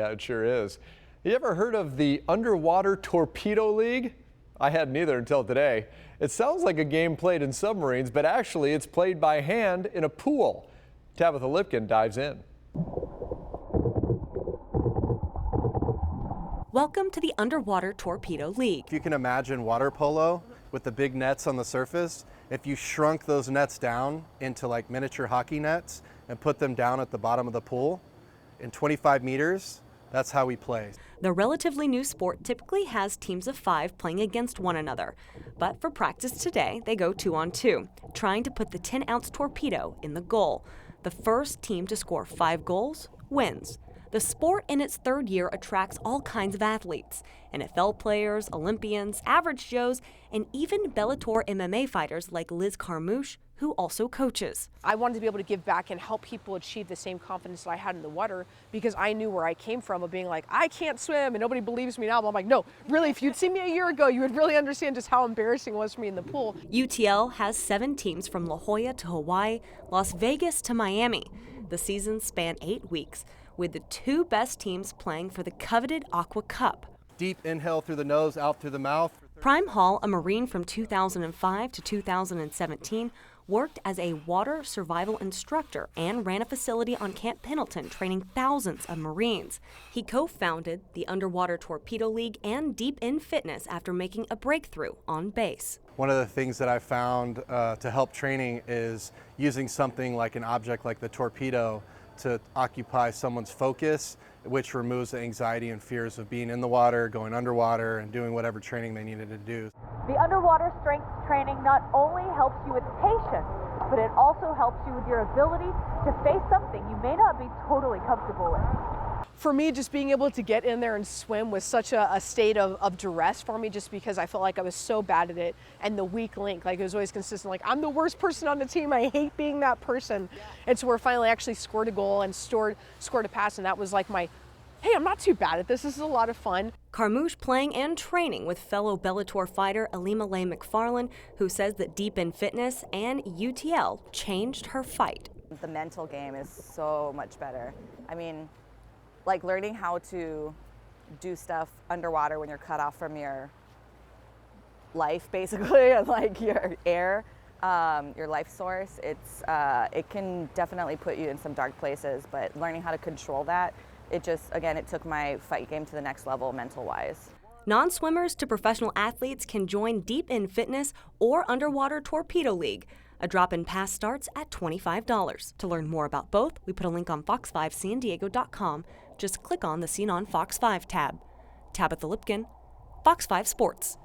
Yeah, it sure is. You ever heard of the Underwater Torpedo League? I hadn't either until today. It sounds like a game played in submarines, but actually it's played by hand in a pool. TABITHA LIPKIN dives in. Welcome to the Underwater Torpedo League. If you can imagine water polo with the big nets on the surface, if you shrunk those nets down into like miniature hockey nets and put them down at the bottom of the pool in 25 meters, that's how we play. The relatively new sport typically has teams of 5 playing against one another. But for practice today, they go 2-on-2, trying to put the 10-ounce torpedo in the goal. The first team to score 5 goals wins. The sport in its third year attracts all kinds of athletes: NFL players, Olympians, average Joes, and even Bellator MMA fighters like Carmouche, who also coaches. I wanted to be able to give back and help people achieve the same confidence that I had in the water, because I knew where I came from of being like, I can't swim and nobody believes me now. But I'm like, no, really, if you'd seen me a year ago, you would really understand just how embarrassing it was for me in the pool. UTL has 7 teams from La Jolla to Hawaii, Las Vegas to Miami. The seasons span 8 weeks, with the 2 best teams playing for the coveted Aqua Cup. Deep inhale through the nose, out through the mouth. Prime Hall, a Marine from 2005 to 2017, worked as a water survival instructor and ran a facility on Camp Pendleton training thousands of Marines. He co-founded the Underwater Torpedo League and Deep in Fitness after making a breakthrough on base. One of the things that I found to help training is using something like an object like the torpedo to occupy someone's focus, which removes the anxiety and fears of being in the water, going underwater, and doing whatever training they needed to do. The underwater strength training not only helps you with patience, but it also helps you with your ability to face something you may not be totally comfortable with. For me, just being able to get in there and swim was such a state of duress for me, just because I felt like I was so bad at it, and the weak link, like it was always consistent, like I'm the worst person on the team, I hate being that person. And so we're finally actually scored a goal and scored a pass, and that was like my, hey, I'm not too bad at this is a lot of fun. Carmouche playing and training with fellow Bellator fighter Ilima-Lei Macfarlane, who says that Deep in Fitness and UTL changed her fight. The mental game is so much better. I mean, like learning how to do stuff underwater when you're cut off from your life, basically, and like your air, your life source. It can definitely put you in some dark places, but learning how to control that, it took my fight game to the next level mental-wise. Non-swimmers to professional athletes can join Deep in Fitness or Underwater Torpedo League. A drop-in pass starts at $25. To learn more about both, we put a link on fox5sandiego.com. Just click on the Seen on Fox 5 tab. TABITHA LIPKIN, Fox 5 Sports.